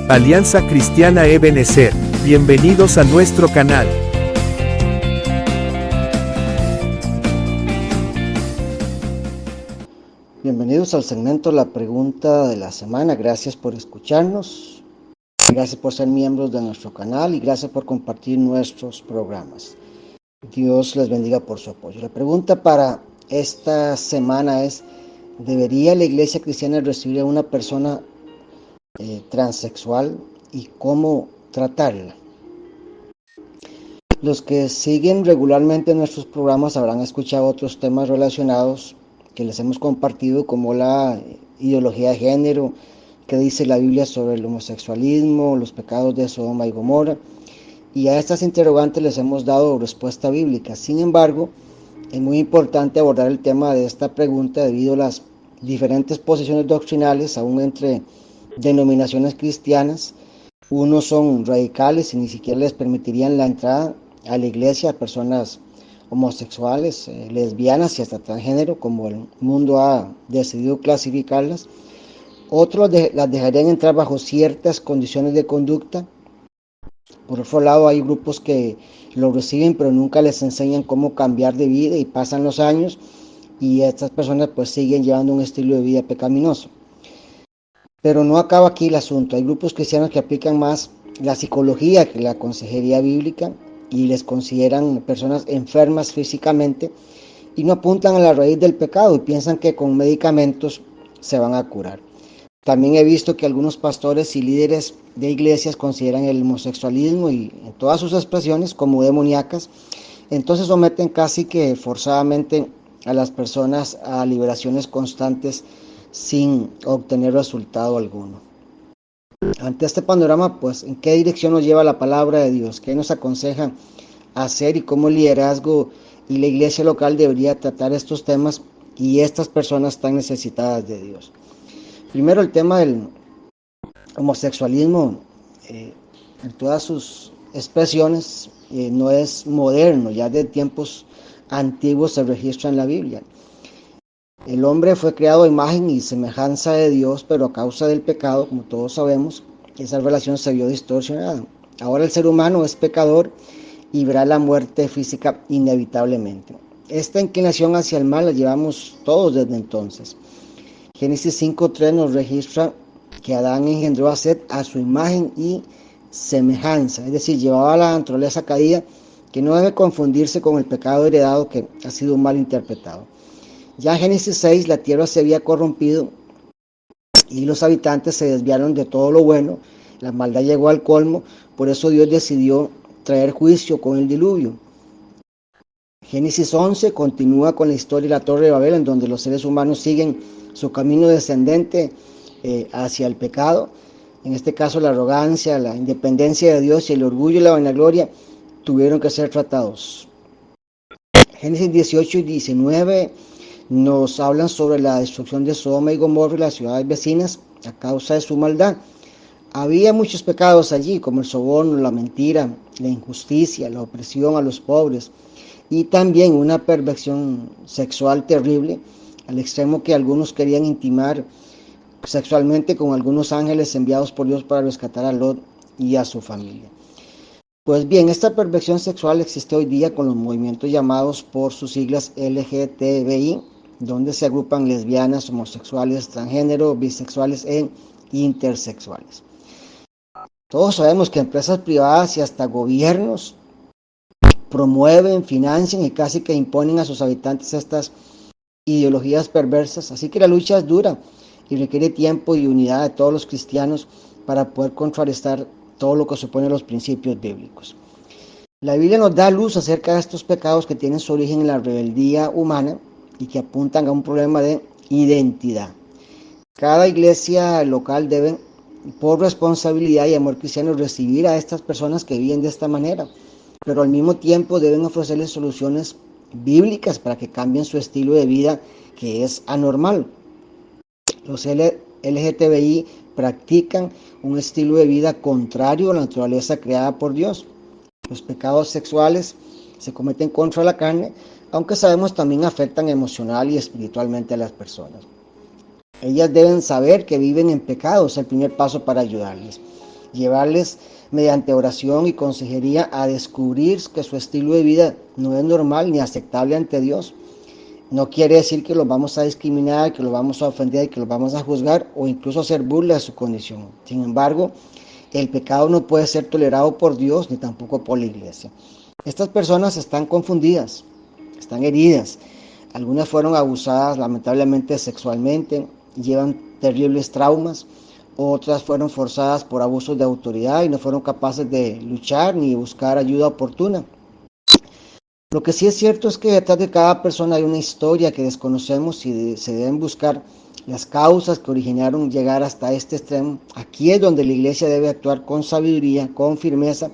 Alianza Cristiana Ebenezer, bienvenidos a nuestro canal. Bienvenidos al segmento La Pregunta de la Semana. Gracias por escucharnos, gracias por ser miembros de nuestro canal y gracias por compartir nuestros programas. Dios les bendiga por su apoyo. La pregunta para esta semana es: ¿debería la iglesia cristiana recibir a una persona transexual y cómo tratarla? Los que siguen regularmente nuestros programas habrán escuchado otros temas relacionados que les hemos compartido, como la ideología de género, que dice la Biblia sobre el homosexualismo, los pecados de Sodoma y Gomorra, y a estas interrogantes les hemos dado respuesta bíblica. Sin embargo, es muy importante abordar el tema de esta pregunta debido a las diferentes posiciones doctrinales, aún entre denominaciones cristianas. Unos son radicales y ni siquiera les permitirían la entrada a la iglesia a personas homosexuales, lesbianas y hasta transgénero, como el mundo ha decidido clasificarlas. Otros las dejarían entrar bajo ciertas condiciones de conducta. Por otro lado, hay grupos que lo reciben pero nunca les enseñan cómo cambiar de vida, y pasan los años y estas personas pues siguen llevando un estilo de vida pecaminoso. Pero no acaba aquí el asunto. Hay grupos cristianos que aplican más la psicología que la consejería bíblica y les consideran personas enfermas físicamente y no apuntan a la raíz del pecado y piensan que con medicamentos se van a curar. También he visto que algunos pastores y líderes de iglesias consideran el homosexualismo y en todas sus expresiones como demoníacas. Entonces someten casi que forzadamente a las personas a liberaciones constantes sin obtener resultado alguno. Ante este panorama, pues, ¿en qué dirección nos lleva la palabra de Dios? ¿Qué nos aconseja hacer y cómo el liderazgo y la iglesia local debería tratar estos temas y estas personas tan necesitadas de Dios? Primero, el tema del homosexualismo en todas sus expresiones no es moderno, ya de tiempos antiguos se registra en la Biblia. El hombre fue creado a imagen y semejanza de Dios, pero a causa del pecado, como todos sabemos, esa relación se vio distorsionada. Ahora el ser humano es pecador y verá la muerte física inevitablemente. Esta inclinación hacia el mal la llevamos todos desde entonces. Génesis 5:3 nos registra que Adán engendró a Set a su imagen y semejanza, es decir, llevaba la naturaleza caída, que no debe confundirse con el pecado heredado que ha sido mal interpretado. Ya en Génesis 6 la tierra se había corrompido y los habitantes se desviaron de todo lo bueno, la maldad llegó al colmo, por eso Dios decidió traer juicio con el diluvio. Génesis 11 continúa con la historia de la Torre de Babel, en donde los seres humanos siguen su camino descendente hacia el pecado. En este caso la arrogancia, la independencia de Dios y el orgullo y la vanagloria tuvieron que ser tratados. Génesis 18 y 19 nos hablan sobre la destrucción de Sodoma y Gomorra y las ciudades vecinas a causa de su maldad. Había muchos pecados allí, como el soborno, la mentira, la injusticia, la opresión a los pobres y también una perversión sexual terrible, al extremo que algunos querían intimar sexualmente con algunos ángeles enviados por Dios para rescatar a Lot y a su familia. Pues bien, esta perversión sexual existe hoy día con los movimientos llamados por sus siglas LGTBI, donde se agrupan lesbianas, homosexuales, transgénero, bisexuales e intersexuales. Todos sabemos que empresas privadas y hasta gobiernos promueven, financian y casi que imponen a sus habitantes estas ideologías perversas, así que la lucha es dura y requiere tiempo y unidad de todos los cristianos para poder contrarrestar todo lo que supone los principios bíblicos. La Biblia nos da luz acerca de estos pecados que tienen su origen en la rebeldía humana y que apuntan a un problema de identidad. Cada iglesia local debe, por responsabilidad y amor cristiano, recibir a estas personas que viven de esta manera, pero al mismo tiempo deben ofrecerles soluciones bíblicas para que cambien su estilo de vida, que es anormal. Los LGTBI practican un estilo de vida contrario a la naturaleza creada por Dios. Los pecados sexuales se cometen contra la carne, aunque sabemos también afectan emocional y espiritualmente a las personas. Ellas deben saber que viven en pecado, es el primer paso para ayudarles. llevarles mediante oración y consejería a descubrir que su estilo de vida no es normal ni aceptable ante Dios. No quiere decir que los vamos a discriminar, que los vamos a ofender y que los vamos a juzgar o incluso hacer burla de su condición. Sin embargo, el pecado no puede ser tolerado por Dios ni tampoco por la iglesia. Estas personas están confundidas, están heridas. Algunas fueron abusadas lamentablemente sexualmente, llevan terribles traumas. Otras fueron forzadas por abusos de autoridad y no fueron capaces de luchar ni buscar ayuda oportuna. Lo que sí es cierto es que detrás de cada persona hay una historia que desconocemos y se deben buscar las causas que originaron llegar hasta este extremo. Aquí es donde la iglesia debe actuar con sabiduría, con firmeza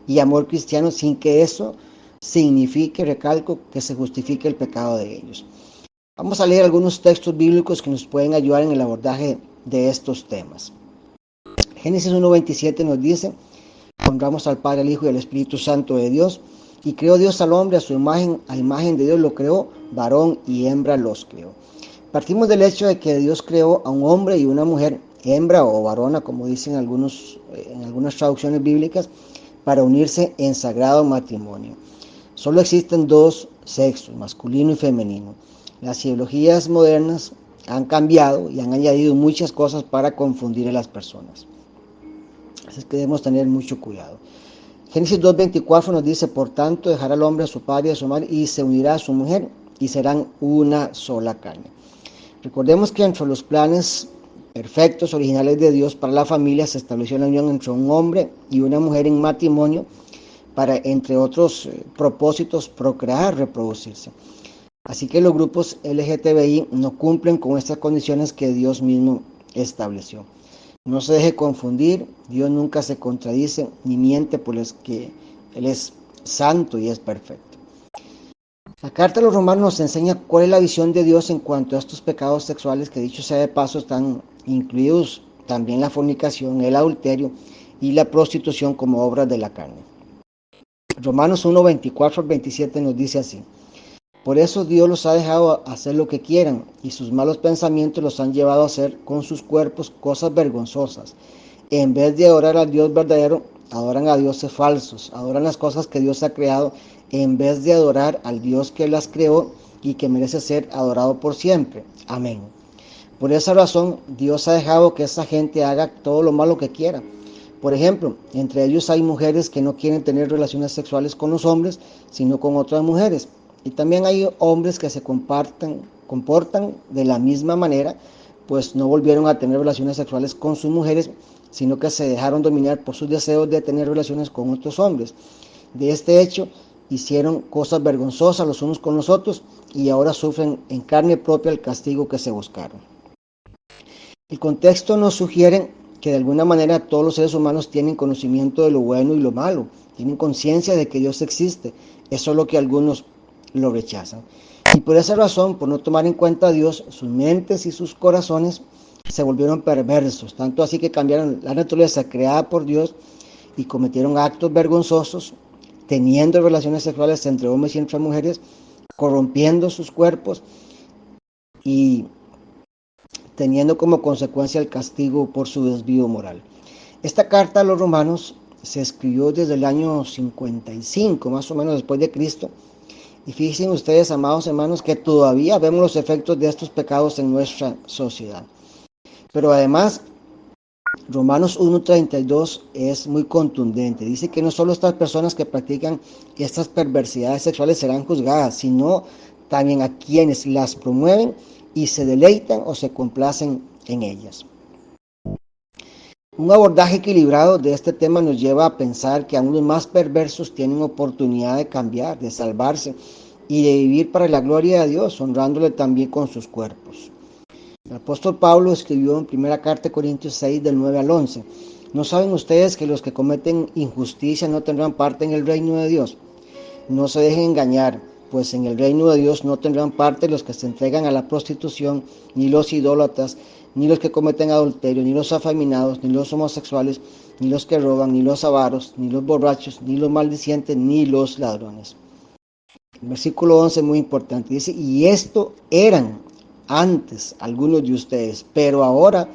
y amor cristiano, sin que eso signifique, recalco, que se justifique el pecado de ellos. Vamos a leer algunos textos bíblicos que nos pueden ayudar en el abordaje de estos temas. Génesis 1:27 nos dice: honramos al Padre, al Hijo y al Espíritu Santo de Dios. Y creó Dios al hombre a su imagen, a imagen de Dios lo creó, varón y hembra los creó. Partimos del hecho de que Dios creó a un hombre y una mujer, hembra o varona, como dicen en algunas traducciones bíblicas, para unirse en sagrado matrimonio. Solo existen dos sexos, masculino y femenino. Las ideologías modernas han cambiado y han añadido muchas cosas para confundir a las personas. Así que debemos tener mucho cuidado. Génesis 2:24 nos dice: por tanto dejará el hombre a su padre y a su madre y se unirá a su mujer y serán una sola carne. Recordemos que entre los planes perfectos originales de Dios para la familia se estableció la unión entre un hombre y una mujer en matrimonio para, entre otros propósitos, procrear, reproducirse. Así que los grupos LGTBI no cumplen con estas condiciones que Dios mismo estableció. No se deje confundir, Dios nunca se contradice ni miente, pues que Él es santo y es perfecto. La carta a los Romanos nos enseña cuál es la visión de Dios en cuanto a estos pecados sexuales, que dicho sea de paso están incluidos también la fornicación, el adulterio y la prostitución como obras de la carne. Romanos 1:24-27 nos dice así: por eso Dios los ha dejado hacer lo que quieran, y sus malos pensamientos los han llevado a hacer con sus cuerpos cosas vergonzosas. En vez de adorar al Dios verdadero, adoran a dioses falsos, adoran las cosas que Dios ha creado, en vez de adorar al Dios que las creó y que merece ser adorado por siempre. Amén. Por esa razón, Dios ha dejado que esa gente haga todo lo malo que quiera. Por ejemplo, entre ellos hay mujeres que no quieren tener relaciones sexuales con los hombres, sino con otras mujeres. Y también hay hombres que se comportan de la misma manera, pues no volvieron a tener relaciones sexuales con sus mujeres, sino que se dejaron dominar por sus deseos de tener relaciones con otros hombres. De este hecho, hicieron cosas vergonzosas los unos con los otros y ahora sufren en carne propia el castigo que se buscaron. El contexto nos sugiere que de alguna manera todos los seres humanos tienen conocimiento de lo bueno y lo malo, tienen conciencia de que Dios existe, es solo que algunos lo rechazan. Y por esa razón, por no tomar en cuenta a Dios, sus mentes y sus corazones se volvieron perversos, tanto así que cambiaron la naturaleza creada por Dios y cometieron actos vergonzosos, teniendo relaciones sexuales entre hombres y entre mujeres, corrompiendo sus cuerpos y teniendo como consecuencia el castigo por su desvío moral. Esta carta a los romanos se escribió desde el año 55, más o menos después de Cristo. Y fíjense ustedes, amados hermanos, que todavía vemos los efectos de estos pecados en nuestra sociedad. Pero además, Romanos 1:32 es muy contundente. Dice que no solo estas personas que practican estas perversidades sexuales serán juzgadas, sino también a quienes las promueven y se deleitan o se complacen en ellas. Un abordaje equilibrado de este tema nos lleva a pensar que aún los más perversos tienen oportunidad de cambiar, de salvarse y de vivir para la gloria de Dios, honrándole también con sus cuerpos. El apóstol Pablo escribió en 1 carta de Corintios 6, del 9 al 11: ¿no saben ustedes que los que cometen injusticia no tendrán parte en el reino de Dios? No se dejen engañar, pues en el reino de Dios no tendrán parte los que se entregan a la prostitución, ni los idólatras, ni los que cometen adulterio, ni los afeminados, ni los homosexuales, ni los que roban, ni los avaros, ni los borrachos, ni los maldicientes, ni los ladrones. El versículo 11 es muy importante, dice: y esto eran antes algunos de ustedes, pero ahora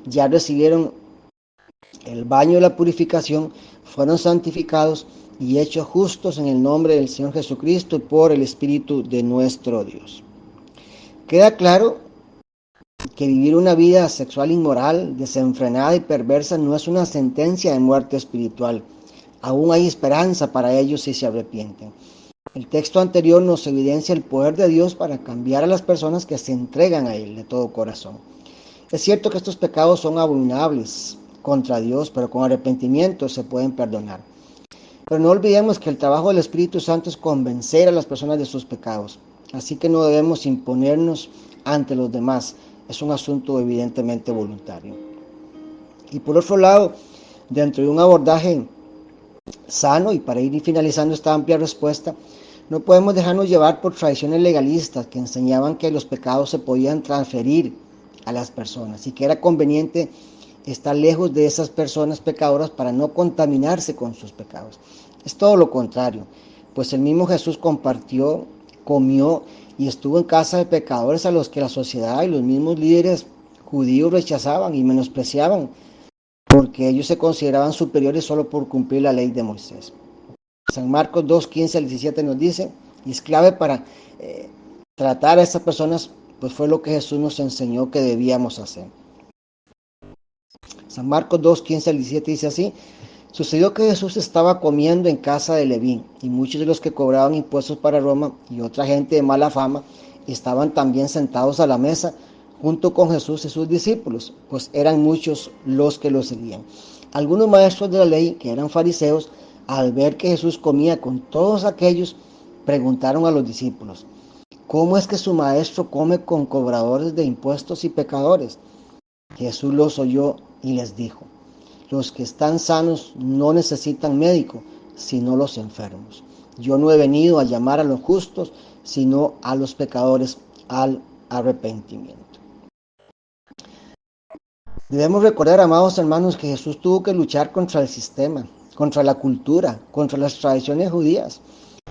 ya recibieron el baño de la purificación, fueron santificados y hechos justos en el nombre del Señor Jesucristo y por el Espíritu de nuestro Dios. Queda claro que vivir una vida sexual inmoral, desenfrenada y perversa no es una sentencia de muerte espiritual. Aún hay esperanza para ellos si se arrepienten. El texto anterior nos evidencia el poder de Dios para cambiar a las personas que se entregan a Él de todo corazón. Es cierto que estos pecados son abominables contra Dios, pero con arrepentimiento se pueden perdonar. Pero no olvidemos que el trabajo del Espíritu Santo es convencer a las personas de sus pecados. Así que no debemos imponernos ante los demás. Es un asunto evidentemente voluntario. Y por otro lado, dentro de un abordaje sano, y para ir finalizando esta amplia respuesta, no podemos dejarnos llevar por tradiciones legalistas que enseñaban que los pecados se podían transferir a las personas y que era conveniente estar lejos de esas personas pecadoras para no contaminarse con sus pecados. Es todo lo contrario, pues el mismo Jesús compartió, comió y estuvo en casa de pecadores a los que la sociedad y los mismos líderes judíos rechazaban y menospreciaban, porque ellos se consideraban superiores solo por cumplir la ley de Moisés. San Marcos 2, 15 al 17 nos dice, y es clave para tratar a estas personas, pues fue lo que Jesús nos enseñó que debíamos hacer. San Marcos 2, 15 al 17 dice así: sucedió que Jesús estaba comiendo en casa de Leví, y muchos de los que cobraban impuestos para Roma y otra gente de mala fama estaban también sentados a la mesa junto con Jesús y sus discípulos, pues eran muchos los que lo seguían. Algunos maestros de la ley, que eran fariseos, al ver que Jesús comía con todos aquellos, preguntaron a los discípulos: ¿cómo es que su maestro come con cobradores de impuestos y pecadores? Jesús los oyó y les dijo: los que están sanos no necesitan médico, sino los enfermos. Yo no he venido a llamar a los justos, sino a los pecadores al arrepentimiento. Debemos recordar, amados hermanos, que Jesús tuvo que luchar contra el sistema, contra la cultura, contra las tradiciones judías,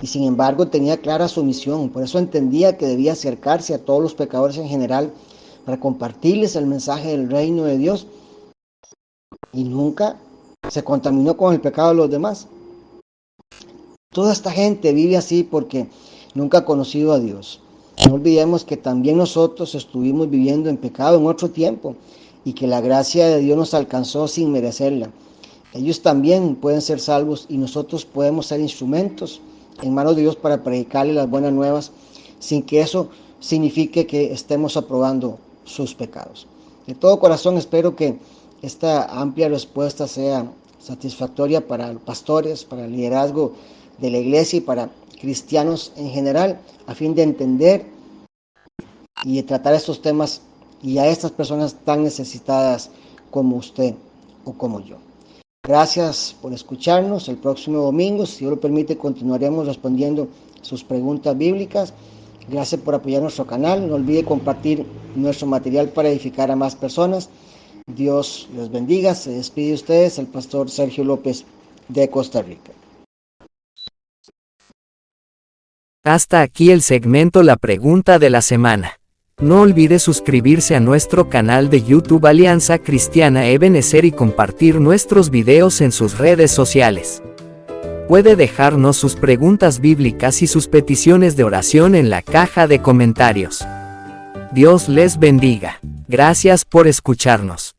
y sin embargo tenía clara su misión. Por eso entendía que debía acercarse a todos los pecadores en general para compartirles el mensaje del reino de Dios, y nunca se contaminó con el pecado de los demás. Toda esta gente vive así porque nunca ha conocido a Dios. No olvidemos que también nosotros estuvimos viviendo en pecado en otro tiempo y que la gracia de Dios nos alcanzó sin merecerla. Ellos también pueden ser salvos y nosotros podemos ser instrumentos en manos de Dios para predicarles las buenas nuevas sin que eso signifique que estemos aprobando sus pecados. De todo corazón espero que esta amplia respuesta sea satisfactoria para los pastores, para el liderazgo de la iglesia y para cristianos en general, a fin de entender y de tratar estos temas y a estas personas tan necesitadas como usted o como yo. Gracias por escucharnos. El próximo domingo, si Dios lo permite, continuaremos respondiendo sus preguntas bíblicas. Gracias por apoyar nuestro canal. No olvide compartir nuestro material para edificar a más personas. Dios los bendiga. Se despide de ustedes el pastor Sergio López de Costa Rica. Hasta aquí el segmento La Pregunta de la Semana. No olvide suscribirse a nuestro canal de YouTube Alianza Cristiana Ebenezer y compartir nuestros videos en sus redes sociales. Puede dejarnos sus preguntas bíblicas y sus peticiones de oración en la caja de comentarios. Dios les bendiga. Gracias por escucharnos.